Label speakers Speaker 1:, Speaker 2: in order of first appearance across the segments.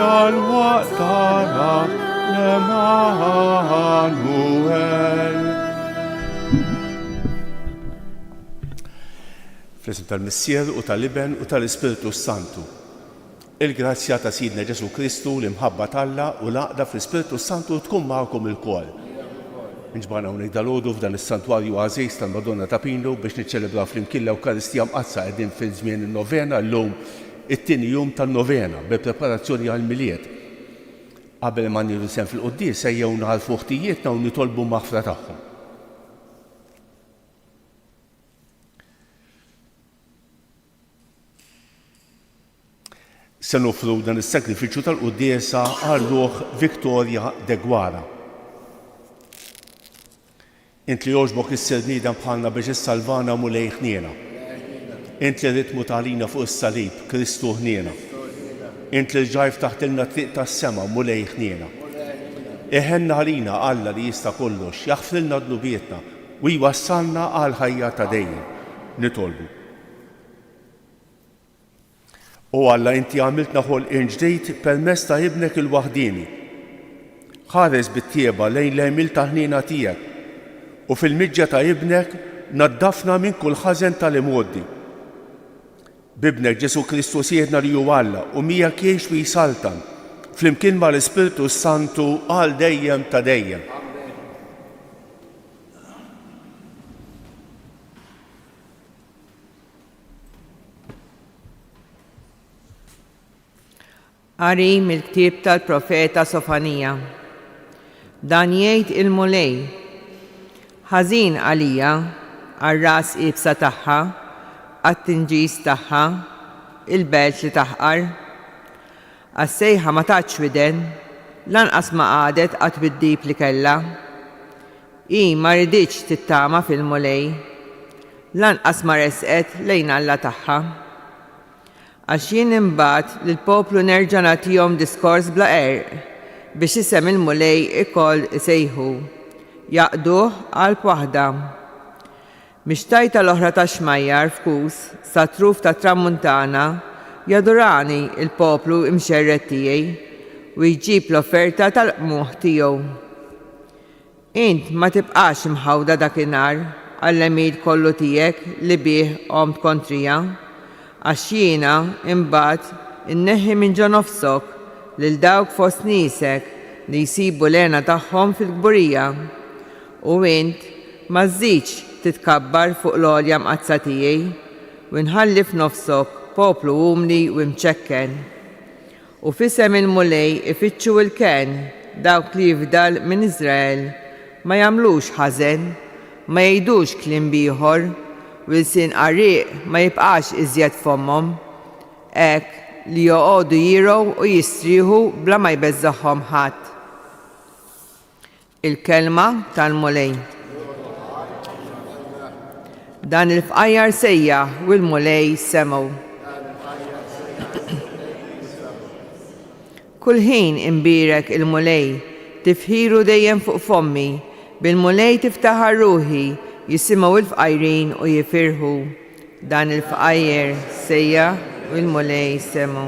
Speaker 1: tal-waqt tara l-Emanuel. Fl-isem tal-Missier u tal-Iben u tal-Ispiritu Santu. Il-grazzja ta' Sidna Ġesu Kristu l-imħabba talla u l-għaqda fl-Ispiritu Santu tkun magħkom il-kol. Nġbana hawnhekk dalodu f'dan is-santwarju għażiż tal-Madonna ta' Pino biex niċċelebraw flimkien l-Ewkaristija mqazza qegħdin fil-żmien in-novena llum it-tieni jum tan-novena bil-preparazzjoni għall-miliet. Qabel ma nieħdu sehem fil-quddies ejjew naħalfu ħtijietna u nitolbu maħfra tagħhom. Se nofru dan is-sagrifiċċju tal-quddiesa għal ruħ Viktorja de Gwara. Int li jogħġbok isser bniedem bħalna biex issalvana mulej ħniena. Int li ritmu tagħlina fuq is-salib Kristu ħniena. Int li ġajf taħtilna triq tas-sema mulej ħniena. Eħenna għalina Alla li jista' kollox, jaħfrilna dnubietna u jwassalna għal ħajja ta' dejjem. Nitolbu. U Alla inti għamiltna ħolqien ġdid permezz ta' ibnek il-waħdini. Ħares bit-tieba lejn l-għemil ta' ħniena tiegħek u fil-miġġa ta' ibnek naddafna minn kull ħażen tal-imoddi. Bibnek Ġesu Kristu siedna li hu Alla u miegħek jgħix u jisaltan flimkien mal-Ispiritu Santu għal dejjem ta' dejjem.
Speaker 2: Qari mill-ktieb tal-Profeta Sofanija. Dan jgħid il-mulej. Ħażin għalija għar-ras ibsa tagħha, għat-tinġis tagħha, il-belt li taħqar. Għas-sejħa ma tatx widen, lanqas ma qadet qatt bid-dib li kellha. Hi ma rriditx tittama fil-mulej, lanqas ma resqet lejn Alla tagħha. Għax jien imbagħad lill-poplu nerġa' nagħtihom diskors bla għerq biex isem il-mulej ikoll isejħu, jaqduh qalb waħda. Mixtajta l-oħra ta' xmajjar f'kus sa truf ta' tramuntana jadurani il-poplu imxerret tiegħi u jġib l-offerta tal-qmuħ tiegħu. Int ma tibqax imħawda dakinhar għall-emid kollu tiegħek li bih qomt kontrija, għax jiena imbagħad inneħħi minn ġo nofsok lil dawk fost niesek li jsibu l-għena tagħhom fil-gburija u int ma żżidx titkabbar fuq l-għolja mqazza tiegħi u nħalli f'nofsok poplu umli u mċekken. U f'isem il-mulej ifittxu il-ken dawk li jifdal minn Iżrael ma jagħmlux ħażen, ma jgħidux kliem ieħor u l-sin qarriq ma jibqax iżjed f'ommhom, hekk li joqogħdu jirgħu u jistrieħu bla ma jbeżżagħhom ħadd. Il-kelma tal-mulej. Dan il-fqajjar sejjaħ u l-mulej semgħu. Kull ħin imbirek il-mulej, tifħiru dejjem fuq fommi, bil-mulej tiftaħar ruħi, jisimgħu il-fqajrin u jifirħu. Dan il-fqajjer sejjaħ u l-mulej semgħu.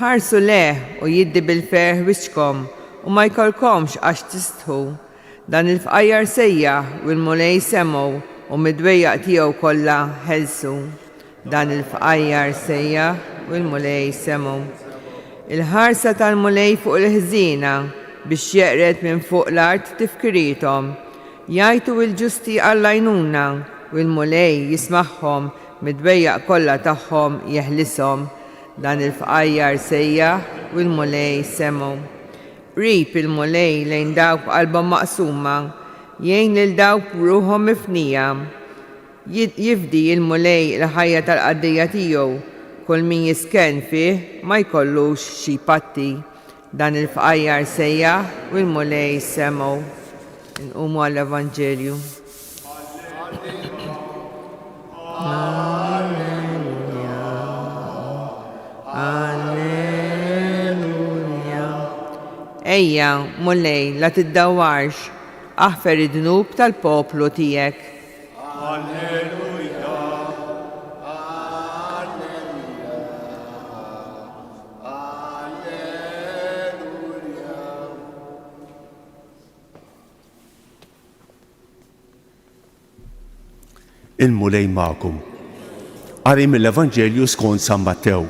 Speaker 2: Ħarsu leħ u jiddi bil-ferħ wiċċkom u ma jkollkomx għax tistħu. Dan il-fqajjar sejjaħ u l-mulej semgħu u mid-dwejjaq tiegħu kollha ħelsu. Dan il-fqajjar sejjaħ u l-mulej semgħu. Il-ħarsa tal-mulej fuq il-ħżiena biex jeqret minn fuq l-art tifkirithom. Jgħidu il-ġusti għall-għajnuna u l-mulej jismagħhom mid-dwejjaq kollha tagħhom jeħlishom. Dan il-fqajjar sejjaħ u l-mulej semgħu. Qrib il-mulej lejn dawk qalbhom maqsuma, jgħin lil dawk ruħhom mifnija. Jifdi il-mulej l-ħajja tal-qaddija tiegħu, kull min jisken fih ma jkollux xi patti. Dan il-fqajjar sejjaħ u l-mulej semgħu. Nqumu għall-Evanġelju. Alleluja, alleluja. Ejja, mulej, la tiddawwarx, aħfer id-dnub tal-poplu tiegħek.
Speaker 1: Alleluja, alleluja, alleluja. Il-mulej magħkom. Qari mill-Evanġelju skont San Mattew.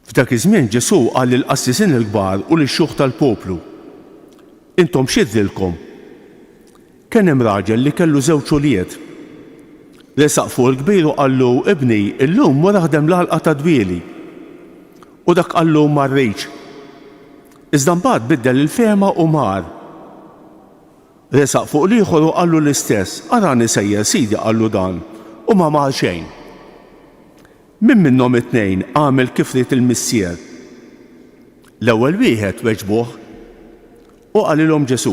Speaker 1: F'dak iż-żmien Ġesu qal lill-qassisin il-kbar u lix-xjuħ tal-poplu: Intom x'idrilkom? Kien hemm raġel li kellu żewġ ulied. Resaq fuq il-kbir u qallu: Ibni, illum mur aħdem l-għalqa ta' dwieli. U dak qallu ma rridx. Iżda mbagħad biddel il-fehma u mar. Resaq fuq l-ieħor u qallu l-istess: Arani sejjer sidi qallu dan u ma mar xejn. Min minnhom it-tnejn għamel kif rid il-missier? L-ewwel wieħed weġbuh u qalilhom Ġesu: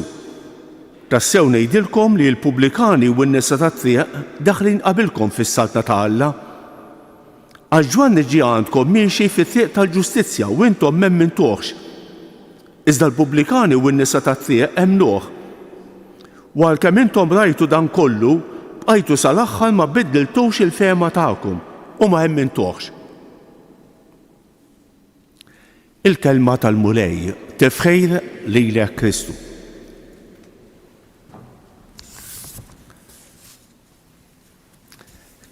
Speaker 1: Tassew ngħidilkom li l-pubblikani u n-nisa tat-triq daħlin qabilkom fis-saltna ta' Alla. Għax Ġwanni ġie għandkom miexi fit-triq tal-ġustizzja u intom m'emmintuhx. Iżda l-pubblikani u n-nisa tat-triq emmnuh. U għalkemm intom rajtu dan kollu, bqajtu sal-aħħar ma biddiltux il-fehma tagħkom u ma emmintuhx. Il-kelma tal-mulej tifħejr lilek Kristu.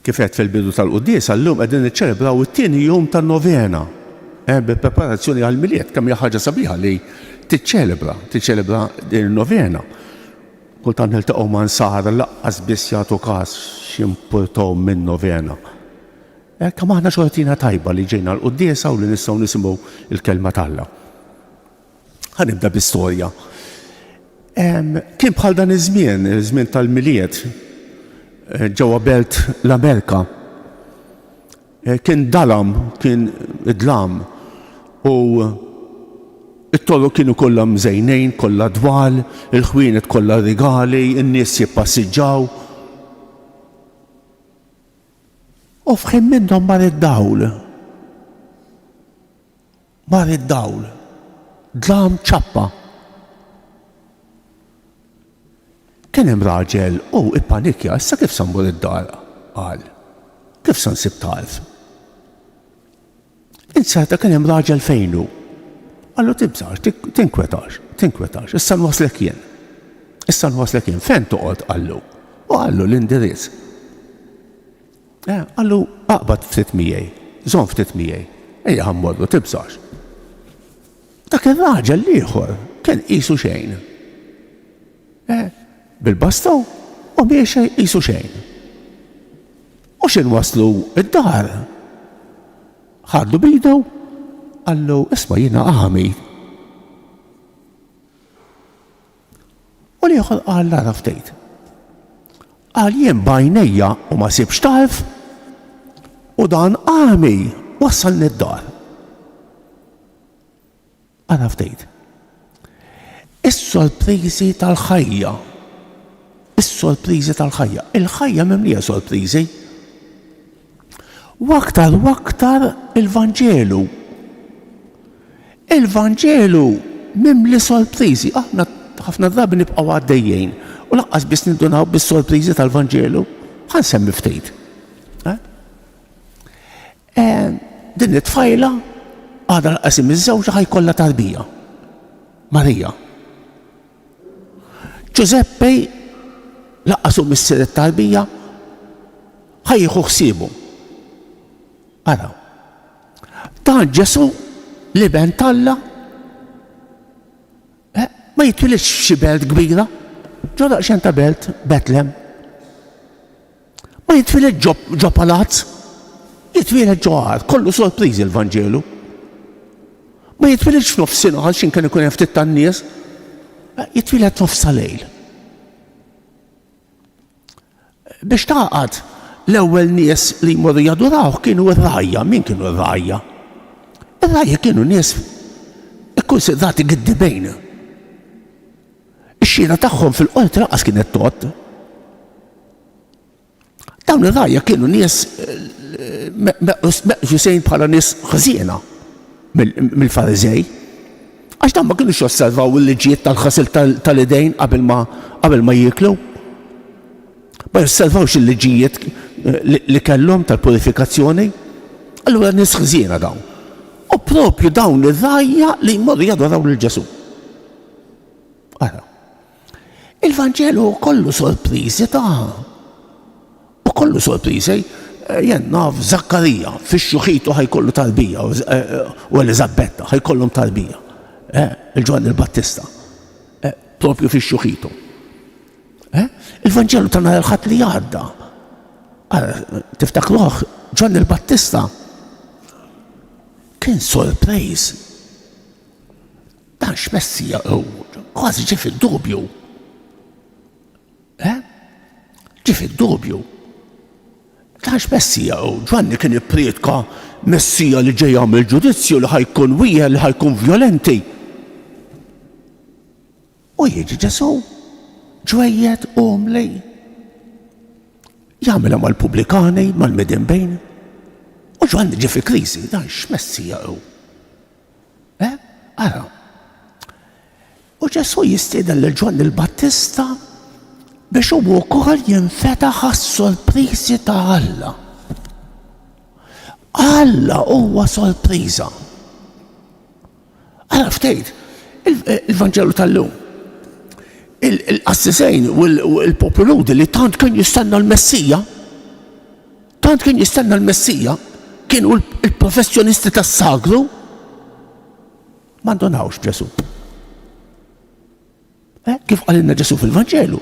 Speaker 1: Kif qed fil-bidu tal-quddies allum qegħdin niċċelebraw it-tieni jum tan-novena. Bil-preparazzjoni għall-miliet kemm hija ħaġa sabiħa li tiċċelebra din in-novena. Kultant niltaqgħu ma' nsara laqqas biss jagħtu każ x'impurtaw min-novena. Kemm aħna xortina tajba li ġejna l-quddiesa u li nistgħu nisimgħu il-kelma t'Alla. Ħanibda b'istorja. Kien bħal dan iż-żmien, iż-żmien tal-miliet ġewwa belt l-Amerika. Kien dalam, kien idlam u it-toro kienu kollha mżejnejn, kollha dwal, il-ħwienet kollha rigali, in-nies jippassiġġaw. U f'ħin minnhom mar id-dawl. Mar id-dawl. Dlam ċappa. Kien hemm raġel ippanikja, issa kif se mmur id-dar qal. Kif se nsib tarf? Insarta kien hemm raġel fejnu. Qallu tibżax, tinkwetax, issa nwaslek jien. Fejn toqgħod qallu? U qallu l-indirizz. Qallu aqbad ftit miegħi, żomm ftit miegħi, ejja ħammorru tibżax. Dak ir-raġel ieħor kien qisu xejn. Bil-bastaw u miexej qisu xejn. U x'inwaslu id-dar. Ħaddu bidu, qallu isma' jiena għami. U l-ieħor qal ara ftit. Qal jien bajnejja u ma sibx tarf u dan għami wassalni d-dar. Ara ftit. Is-sorpriżi tal-ħajja. Il-ħajja mimlija sorpriżi. U aktar il-Vanġelu. Il-Vanġelu mimli sorpriżi. Aħna ħafna drabi nibqgħu għaddejjin u laqqas biss nindunaw bis-sorpriżi tal-Vanġelu. Ħansemmi ftit. Din it-tfajla għadha l-qasim iż-żewġa ħajkollha tarbija. Marija. Giuseppe laqqasu missier it-tarbija ħajjieħu ħsiebu. Ara. Dan Ġesu li ben Alla ma jitwilidx f'xi belt kbira, ġo daqsxejn ta' belt Betlem. Ma jitwilid ġo palazz, jitwilid ġo għar, kollu sorpriżi l-Vanġelu. Ma jitwilidx f'nofsinhar x'in kien ikun hemm ftit tan-nies, jitwiled nofsa lejl. Biex taqgħod l-ewwel nies li jmorru jadurawh kienu r-rajja. Min kienu r-rajja? Ir-rajja kienu nies ikkunsidrati giddibejn. Ix-xhieda tagħhom fil-qort laqas kienet tot. Dawn ir-rajja kienu nies meqġusejn bħala nies ħżiena mill-Fariżej. Għax dan ma kienux josservaw il-liġijiet tal-ħasil tal-idejn qabel ma jieklu. Ma josservawx il-liġijiet li kellhom tal-purifikazzjoni. Allura nies ħżiena dawn. U propju dawn ir-rajja li jmorru jadoraw lil Ġesu. Ara. Il-Vanġelu kollu sorpriżi u kollu sorpriżi. Jenna f'Zakkarija, fix-Xuħitu ħajkollu tarbija u Elizabetta ħajkollhom tarbija. Il-Ġwanni il-Battista. Propju fix-Xuħitu. Il-Vanġelu ta' nhar il-Ħadd li għadda. Tiftakruh, Ġwanni il-Battista kien sorpriż. Dan x'Messija hu, kważi ġie fid-dubju. Ġie fid-dubju. Tax Messija u Ġwanni kien ippriedka Messija li ġej jagħmel ġudizzju li ħajkun wieħed li ħajkun violenti. U jiġi Ġesu ġwejjed umli. Jagħmilha mal-Pubblikani, mal-Midinbejn. U Ġwanni ġie fi kriżi, dan x'Messija hu. Ara. U Ġesu jistieden lil Ġwanni il-Battista biex u wkoll jinfetaħ għas-sorpriżi ta' Alla. Alla huwa sorpriża. Ara ftejt, il-Vanġelu tal-lum. Il-qassisejn u l-popoludi li tant kien jistenna l-Messija, kienu il-professjonisti tas-sagru, m'għandunawx Ġesu. Kif qalilna Ġesu fil-Vanġelu.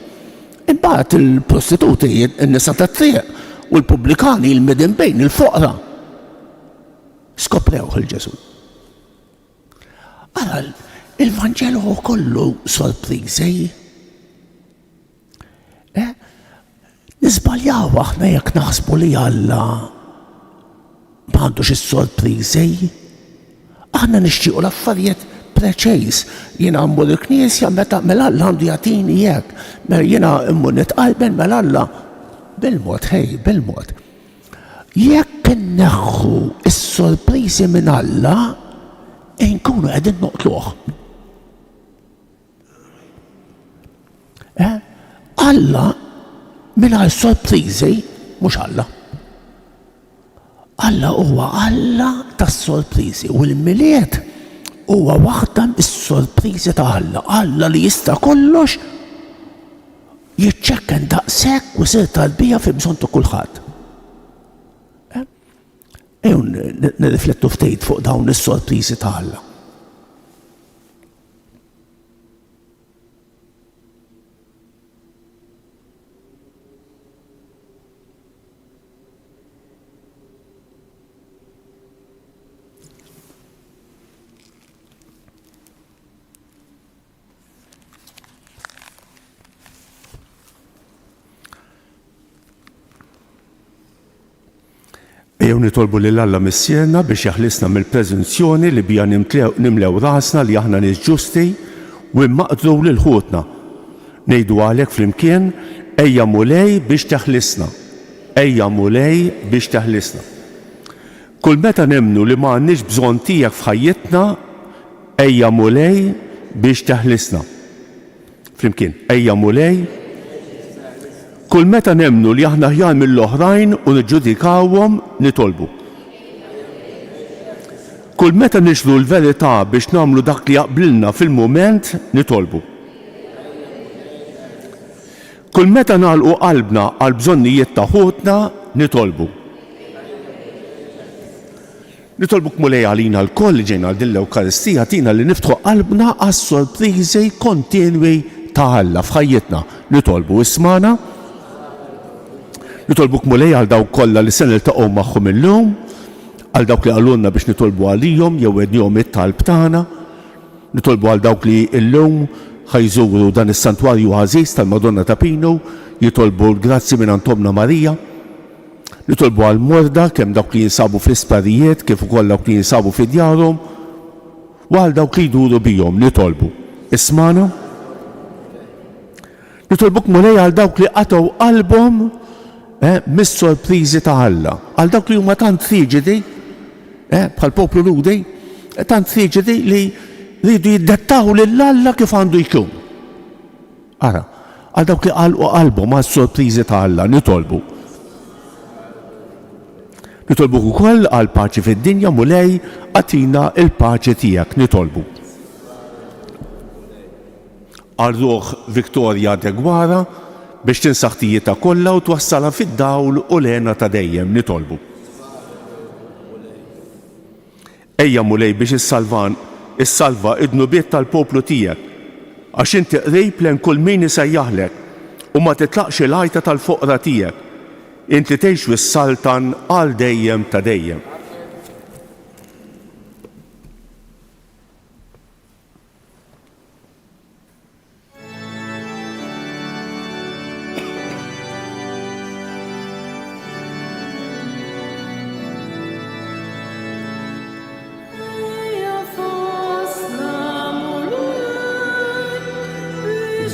Speaker 1: Imbagħad il-prostituti, in-nisa tat-triq u l-Pubblikani, il-Midinbejn, il-foqra skoprewh il-Ġesu. Ara il-Vanġelu kollu sorpriżi. Niżbaljaw aħna jekk naħsbu li Alla m'għandux is-sorpriżi. Aħna nixtiequ l-affarijiet preċejs. Jiena mmur il-Knisja meta Alla għandu jagħtini hekk. Jiena mmur nitqalben Alla bil-mod. Jekk inneħħu is-sorpriżi minn Alla, nkunu qegħdin noqtluh. Alla mingħajr sorpriżi mhux Alla. Alla huwa Alla tas-sorpriżi u l-miliet huwa waħda mis-sorpriżi ta' Alla. Alla li jista' kollox jiċċekken daqshekk u jsir tarbija fi bżonn ta' kulħadd. Ejjew nirriflettu ftit fuq dawn is-sorpriżi ta' Alla. Ejjew nitolbu lil Alla missiena biex jaħlisna mill-preżunzjoni li bija nimlew rasna li aħna nies ġusti u mmaqdru lil ħutna. Ngħidu għalhekk flimkien ejja mulej biex teħlisna. Ejja mulej biex teħlisna. Kull meta nemnu li m'għandniex bżonn tiegħek f'ħajjitna, ejja mulej biex teħlisna. Flimkien, ejja mulej. Kull meta nemnu li aħna ħjar mill-oħrajn u niġġudikawhom nitolbu. Kull meta nixru l-verità biex nagħmlu dak li jaqblilna fil-mument nitolbu. Kull meta nagħlqu qalbna għal bżonnijiet ta' ħutna nitolbu. Nitolbuk mulej għalina l-koll li ġejna għal din l-Ewkaristija tina li niftħu qalbna għas-sorpriżi kontinwi ta' Alla f'ħajjitna. Nitolbu ismana. Nitolbuk mulej għal dawk kollha li se niltaqgħu magħhom illum, għal dawk li qalulna biex nitolbu għalihom jew wednihom it-talb tagħna. Nitolbu għal dawk li llum ħajżuru dan is-santwarju għażiż tal-Madonna ta' Pino, jitolbu l-grazzi minn Antomna Marija. Nitolbu għal morda kemm dawk li jinsabu fl-isptarijiet kif ukoll dawk li jinsabu fi djarhom u għal dawk li jduru bihom nitolbu. Ismana. Nitolbuk mulej għal dawk li qatgħu qalbhom mis-sorpriżi ta' Alla. Għal dawk li huma tant friġidi, bħal poplu ludi, tant friġidi li rridu jiddettaw lil Alla kif għandu jkun. Ara, għal dawk li qalqu qalbhom mas-sorpriżi ta' Alla nitolbu. Nitolbuk ukoll għal paċi fid-dinja mulej għatina il-paċi tiegħek nitolbu. għal ruħ Viktorja Degwara biex tinsaħtijieta kollha u twassalha fid-dawl u lena ta' dejjem nitolbu. Ejja Mulej biex issalva id-nubiet tal-poplu tiegħek għax inti qrib lejn kull min isejjaħlek u ma titlaqx il-għajta tal-foqra tiegħek. Inti tgħix wis-saltan għal dejjem ta' dejjem.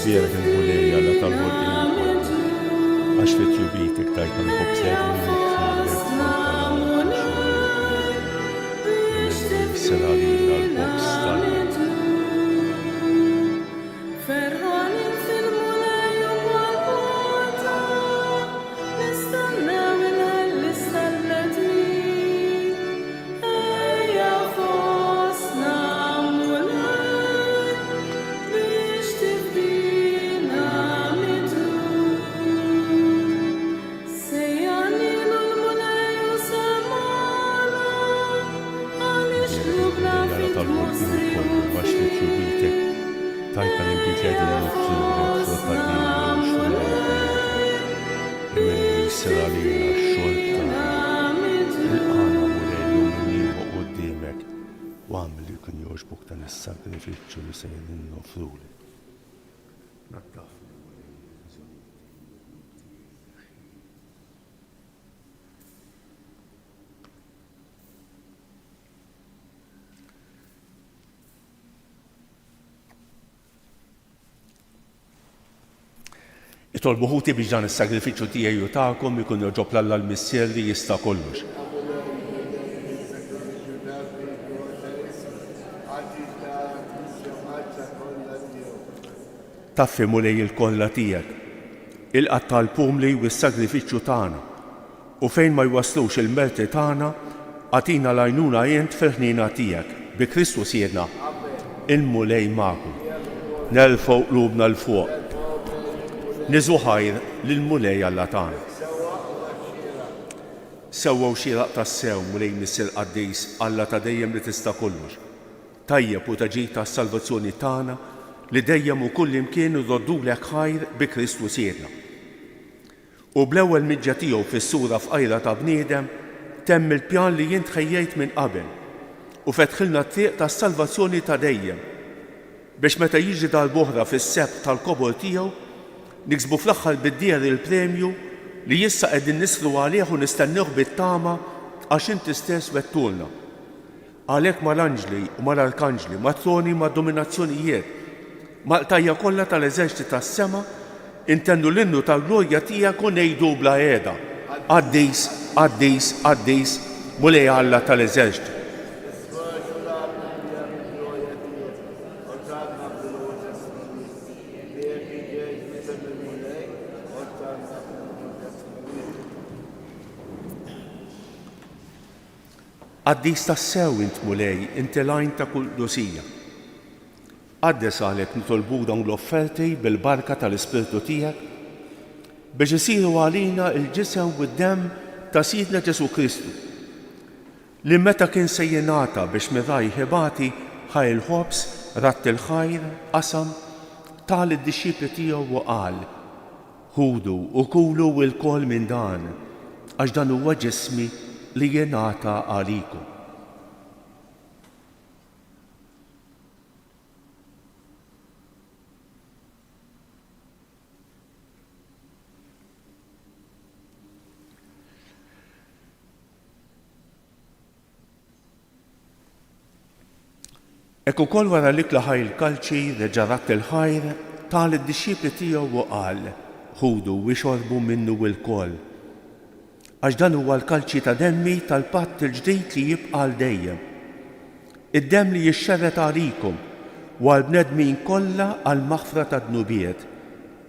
Speaker 1: Zjera kien Mulej Alla tal-ħolqien għax li tjubitek tajta l-ħobb seralina l-ħobb stalna. Tajta l-imbiġedin l-ufżurek fl-tardina u xulek imenu seralina x-xolta il-qana Mulej l-umniħu qoddimek u għamil li kun joġbuk dan is-sagrifiċċju li sejrin nofruli. Itolbu ħuti biex dan is-sagrifiċċju tiegħi u tagħkom ikun joġob l-Alla l-Missier li jista' kollox. Taffi Mulej il-kollha tiegħek, ilqat tal-pumli u s-sagrifiċċju tagħna u fejn ma jwaslux il-merti tagħna għatina l-għajnuna jent fil-ħnina tiegħek bi Kristus jiedna il-Mulej magħkom. Nerfgħu qlubna l-fuq. Niżu ħajr lill-Mulej Alla tagħna. Sewwew xieraq tas-sew Mulej Missier Qaddis Alla ta' dejjem li tista' kollox. Tajjeb u taġid tas-salvazzjoni tagħna li dejjem u kull imkien irroddulek ħajr bi Kristus jiedna. U bl-ewwel miġġa tiegħu fis-sura f'qajra ta' bniedem temm il-pjan li jien tħejjejt minn qabel u fetħilna t-triq tas-salvazzjoni ta' dejjem biex meta jiġi dal-boħra fis-sebt tal-kobor tiegħu niksbu fl-aħħar bid-dier il-premju li issa qegħdin nisru għalih u nistennuh bit-tama għax inti stess wettulna. Għalhekk mal-anġli u mal-arkanġli, mat-troni u mad-dominazzjonijiet, mal-qtajja kollha tal-eżerċiti tas-sema intennu l-innu tal-glorja tiegħek u ngħidu bla qiegħda. Qaddis, Qaddis, Qaddis, Mulej Alla tal-eżerċiti. Qaddis tas-sew int Mulej, inti l-għajn ta' kull dosija. Qaddes għalhekk nitolbu dawn l-offerti bil-barka tal-Ispirtu tiegħek biex isiru għalina l-ġisem u d-demm ta' Sidna Ġesu Kristu li meta kien se jingħata biex miraj ħibati ħaj il-ħobs, ratt il-ħajr, qasam, tal id-dixxipli tiegħu u qal: ħudu u kulu l-kol minn dan għax dan huwa ġismi li jingħata għalikom. Hekk ukoll wara l-ikla ħaj il-kalċi reġa' ratt il-ħajr tal id-dixxipli tiegħu u qal: ħudu u xorbu minnu l-kol għax dan huwa l-kalċi ta' demmi tal-patt il-ġdid li jibqa' għal dejjem. Id-demm li jixxerret għalikom u għall-bnedmin kollha għal maħfra ta' dnubiet.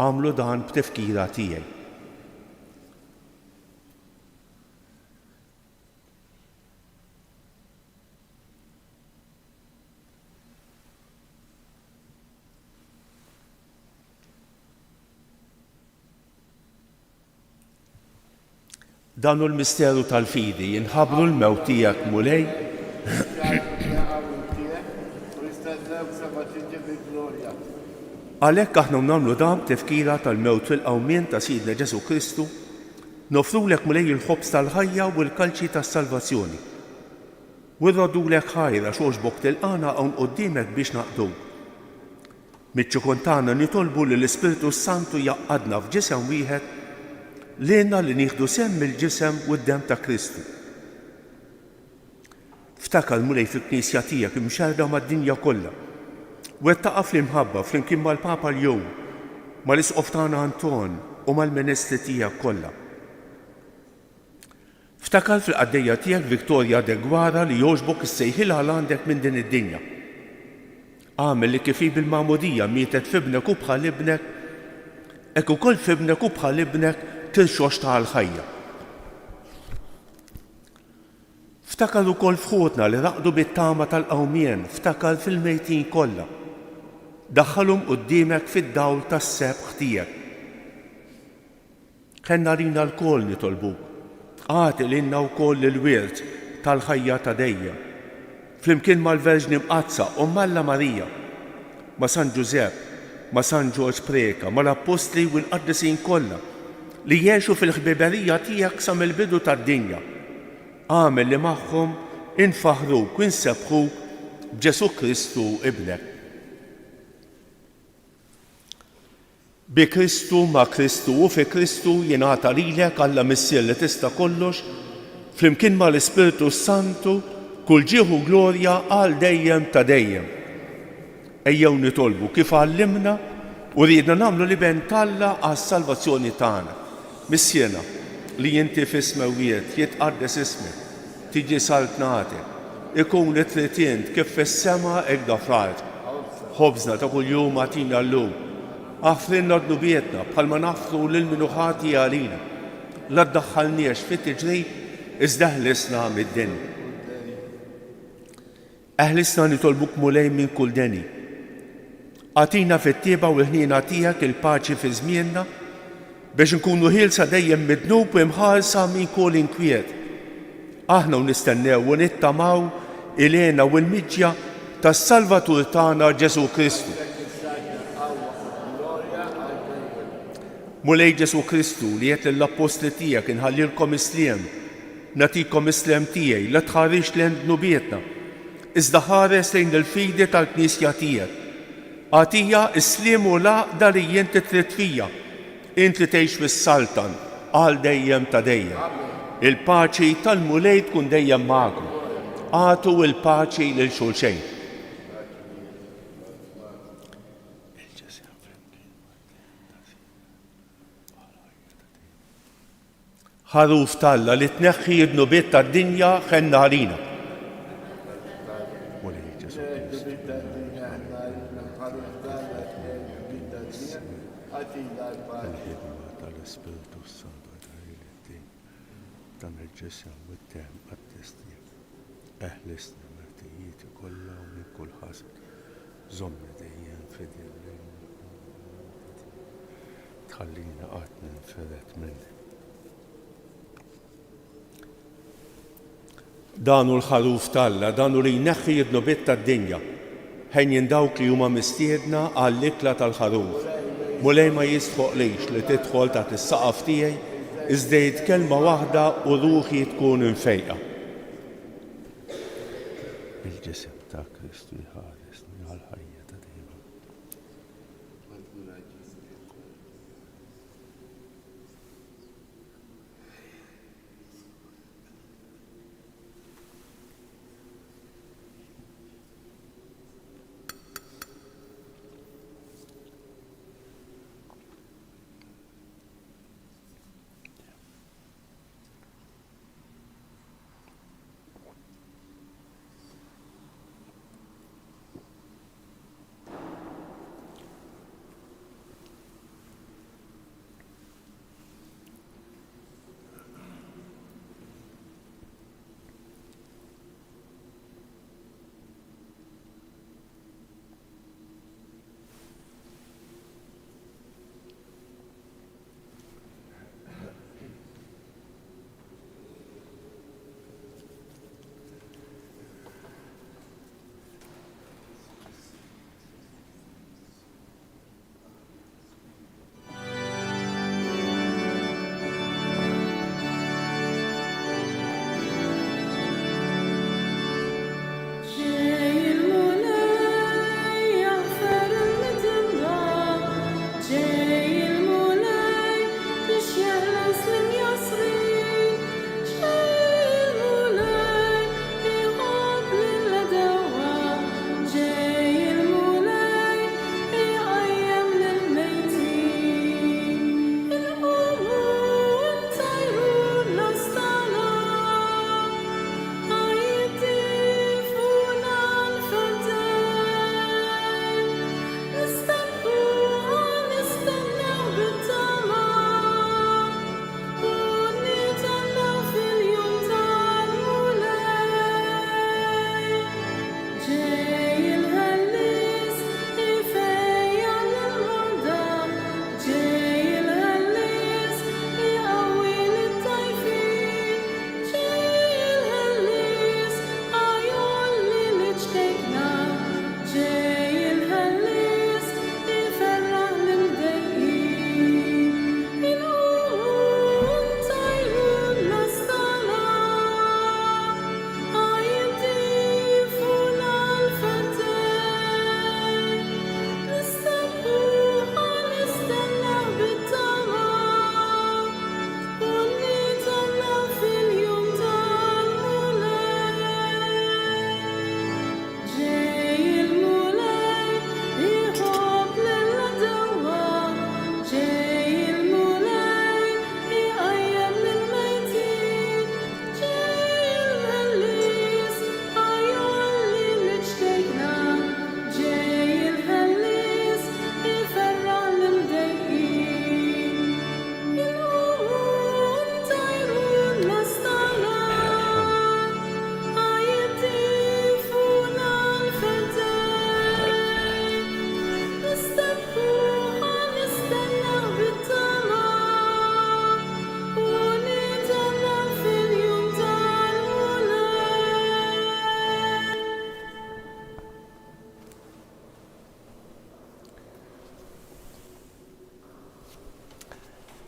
Speaker 1: Għamlu dan b'tifkira tiegħi. Dan hu l-misteru tal-fidi jinħabru l-mewt tiegħek mulej għalhekk aħna nagħmlu dan tifkira tal-mewt fil-qawmien ta' Sidna Ġesu Kristu, nofrulek mulej il-ħobż tal-ħajja u l-kalċi tas-salvazzjoni. U rrodulek ħajra xogħġbok tilqana hawn quddiemek biex naqduk. Miċ-ċukun tagħna nitolbu li l-Ispiritu Santu jaqqadna f'ġisem wieħed lilna li nieħdu semm il-ġisem u d-demm ta' Kristu. Ftakar mulej fil-Knisja tiegħek imxerda mad-dinja kollha. Wettaqa fl-imħabba flimkien mal-Papa l-jum, mal-Isqof tagħna Anton u mal-Ministri tiegħek kollha. Ftakar fil-qaddejja tiegħek Viktorja de Gwara li jogħġbok issejħilha għal għandek minn din id-dinja. Għamel li kif bil-Magħmudija mietet f'ibnek u bħal ibnek, hekk ukoll f'ibnek u bħal ibnek tilxox tal-ħajja. Ftakar ukoll f'ħutna li raqdu bit-tama tal-qawmien, ftakar fil-mejtin kollha. Daħħalhom quddiemek fid-dawl tas-sebħ tiegħek. Ħenna rina l-kol nitolbuk. Għati lilna wkoll il-wirt tal-ħajja ta' dejjem. Flimkien mal-Verġni Mqazza u Malla Marija, ma' San Ġusepp, ma' San Ġorġ Preka, mal-Apostli u l-Qaddisin kollha li jgħixu fil-ħbiberija tiegħek sa mill-bidu tad-dinja. Għamel li magħhom infaħruk u nsebħuk b'Ġesu Kristu ibnek. Bi Kristu, ma' Kristu u fi Kristu jingħata lilek Alla Missier li tista' kollox, flimkien mal-Ispiritu Santu kull ġieħu glorja għal dejjem ta' dejjem. Ejjew nitolbu kif għallimna u rridna nagħmlu li ben Alla għas-salvazzjoni tagħna. Missjena li inti f'ismewiet jitqaddes ismek, tiġi saltnatek, ikun li tritient kif fis-sema hekk fl-ard. Ħobżna ta' kuljum agħtina llum. Aħfrinna d-nubietna bħalma naħfru lil-minuħati għalina. La ddaħħalniex fit-tiġrib iżda ħlisna mid-dinja. Eħlisna nitolbuk mulej minn kull deni. Għatina fit-tieba u l-ħnina tiegħek il-paċi fi żmienna biex nkunu ħielsa dejjem midnub u imħarsa minn kull inkwiet. Aħna nistennew u nittamaw ilena u l-miġja tas-Salvatur tagħna Ġesu Kristu. Mulej Ġesu Kristu li qed lill-Apostli tiegħek inħallilkom isliem, nagħtikom isliem tiegħi la tħarrix lejn dnubietna. Iżda ħares lejn il-fidi tal-Knisja tiegħek. Għatija isliem u laqda li inti trid fija. Inti tgħix fis-Saltan għal dejjem ta' dejjem. Il-paċi tal-mulej tkun dejjem magħkom. Għatu il-paċi lil xulxejn. Ħaruf talla li tneħħi d-nubiet tad-dinja ħenna għalina. Dan il-ġisem u t-tem għat-testija. Eħlisna mertijieti kollha u minn kull ħasad. Żommi dejjem fidel. Tħallina qatt ninferet minni. Danu l-ħaruf talla, danu li jneħħi id-nubiet tad-dinja. Ħejjin dawk li huma mistiedna għall-ikla tal-ħaruf. Mulej ma jistħoqlix li tidħol taħt is-saqaf tiegħi iżda kelma waħda u ruħi tkun infejqa. Il-ġisem ta' Kristu jħaresni għal-ħajja ta' dejjem.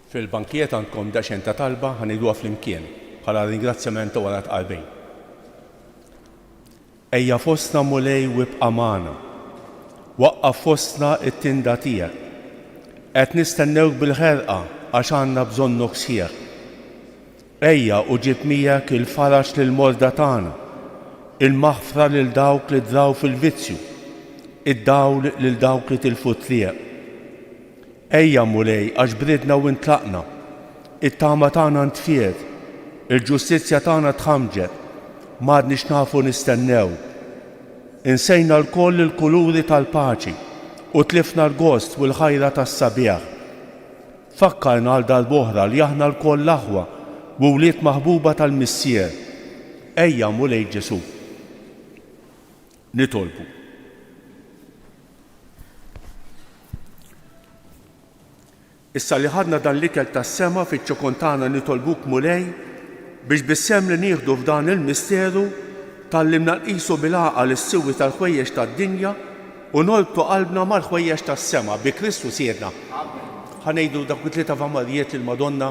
Speaker 1: Fil-bankiet għandkom daċen ta' talba ħanidwa fl-imkien bħala ringrazzjament wara tqalbejn. Ejja fostna mulej wibqa' magħna. Waqqaf fostna t-tinda tiegħek. Qed nistennewk bil-ħerqa għax għandna bżonnok sħiħ. Ejja u ġib miegħek il-farax lil morda tagħna, il-maħfra lil dawk li draw fil-vizzju, id-dawl lil dawk li tilfu t-triq. Ejja mulej għax bridna u intlaqna, it-tama tagħna ntfiet, il-ġustizzja tagħna tħamġet, m'għadniex nafu nistennew. Insejna l-koll il-kuluri tal-paċi u tlifna l-gost u l-ħajra tas-sabiħ. Fakkarna għal darb'oħra li aħna l-koll l-aħwa u wlied maħbuba tal-Missier. Ejja mulej Ġesu. Nitolbu. Issa li ħadna dan l-ikel tas-sema fiċ-ċokontana nitolbuk mulej biex bis-sem li nieħdu f'dan il-misteru tallimna nqisu bil-għaqal is-siwi tal-ħwejjeġ tad-dinja u nolbtu qalbna mal-ħwejjeġ tas-sema bi Kristu siedna. Ħanejdu dak it-tlieta famarijiet lil Madonna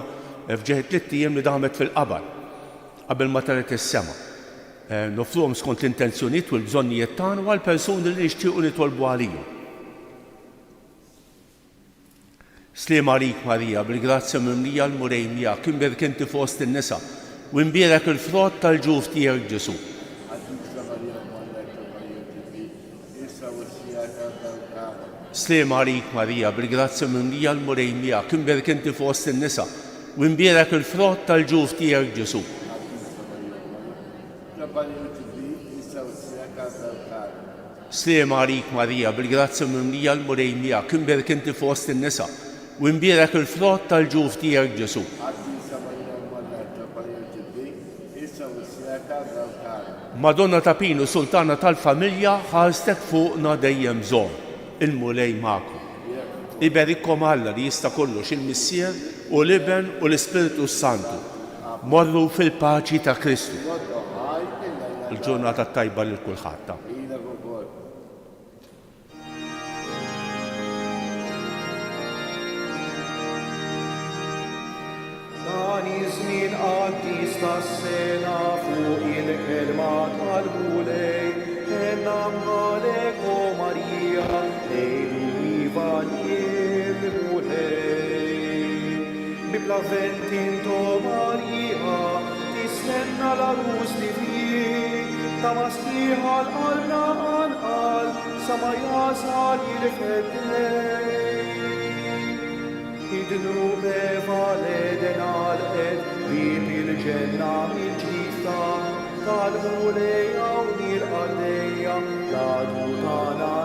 Speaker 1: f'ġeħ 3 ijiem li daħmet fil-qabar qabel ma taret is-sema. Nofruhom skont l-intenzjonijiet u l-bżonnijiet tagħna u għall-persuni li nixtiequ nitolbu għalihom. Sliem għalik Marija, bil-grazzja mimlija l-mulej miegħek, imbierek inti fost in-nisa u imbierek il-frott tal-ġuf tiegħek Ġesu. Sliem għalik Marija, bil-grazzja mimlija l-mulej miegħek, imbierek inti fost in-nisa u imbierek il-frott tal-ġuf tiegħek Ġesu. Sliem għalik Marija, bil-grazzja mimlija l-mulej miegħek, imbierek inti fost in-nisa u imbierek il-frott tal-ġuf tiegħek Ġesu. Madonna ta' Pinu, sultana tal-familja, ħarstek fuqna dejjem żgħar, il-mulej magħkom. Iberikkom Alla li jista' kollox il-Missier u l-Iben u l-Ispiritu Santu. Morru fil-paċi ta' Kristu. Il-ġurnata tajba lil kulħadd.
Speaker 3: Iż-żmien qaddis tas-sena fuq il-kelma tal-mulej, ennammalek o Marija, ngħidu iva lill-mulej. Bi plavent into Marija, tistenna l-arus li fih, ta' mastiħa l-qalbna anqal, sa ma jasal il-fedlej. Idnu bevalen għal-ed, bib il-ġenna il-ġista, tal-mulej għaw nil-għalleja, la dutana